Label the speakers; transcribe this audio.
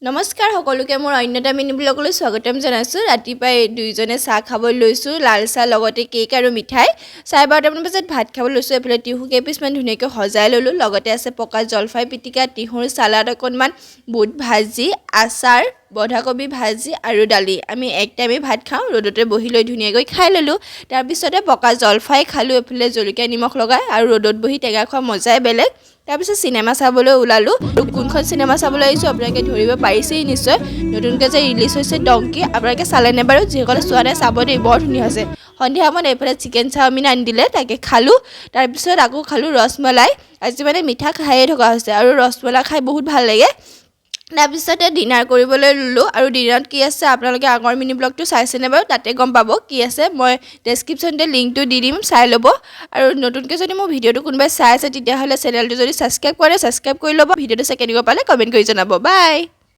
Speaker 1: নমস্কাৰ সকলোকে মোৰ অন্যতা মিনি ব্লগলৈ স্বাগতম জনাইছোঁ। ৰাতিপুৱাই দুইজনে চাহ খাব লৈছোঁ, লাল চাহ লগতে কেক আৰু মিঠাই। 12:30মান বজাত ভাত খাব লৈছোঁ। এফালে টিহু কেইপিচমান ধুনীয়াকৈ সজাই ল'লোঁ। লগতে আছে পকা জলফাই পিটিকা, টিহুৰ চালাড অকণমান, বুট ভাজি, আচাৰ, বন্ধাকবি ভাজি আৰু দালি। আমি এক টাইমেই ভাত খাওঁ, ৰ'দতে বহি লৈ ধুনীয়াকৈ খাই ল'লোঁ। তাৰপিছতে পকা জলফাই খালোঁ, এফালে জলকীয়া নিমখ লগাই, আৰু ৰ'দত বহি টেঙা খোৱা মজাই বেলেগ। তাৰপিছত চিনেমা চাবলৈ ওলালোঁ। কোনখন চিনেমা চাবলৈ আহিছোঁ আপোনালোকে ধৰিব পাৰিছেই নিশ্চয়। নতুনকৈ যে ৰিলিজ হৈছে ডংকি, আপোনালোকে চালেনে বাৰু? যিসকলে চোৱা নাই চাব দেই, বৰ ধুনীয়া হৈছে। সন্ধিয়া সময়ত এইফালে চিকেন চাওমিন আনি দিলে, তাকে খালোঁ। তাৰপিছত আকৌ খালোঁ ৰসমলাই। আজি মানে মিঠা খায়ে থকা হৈছে আৰু ৰসমলাই খাই বহুত ভাল লাগে। তাৰপিছতে ডিনাৰ কৰিবলৈ ল'লোঁ, আৰু ডিনাৰত কি আছে আপোনালোকে আগৰ মিনি ব্লগটো চাইছেনে বাৰু? তাতে গম পাব কি আছে। মই ডেছক্ৰিপশ্যনতে লিংকটো দি দিম, চাই ল'ব। আৰু নতুনকৈ যদি মোৰ ভিডিঅ'টো কোনোবাই চাই আছে তেতিয়াহ'লে চেনেলটো যদি ছাবস্ক্ৰাইব কৰে ছাবস্ক্ৰাইব কৰি ল'ব। ভিডিঅ'টো কেনেকুৱা পালে কমেণ্ট কৰি জনাব। বাই।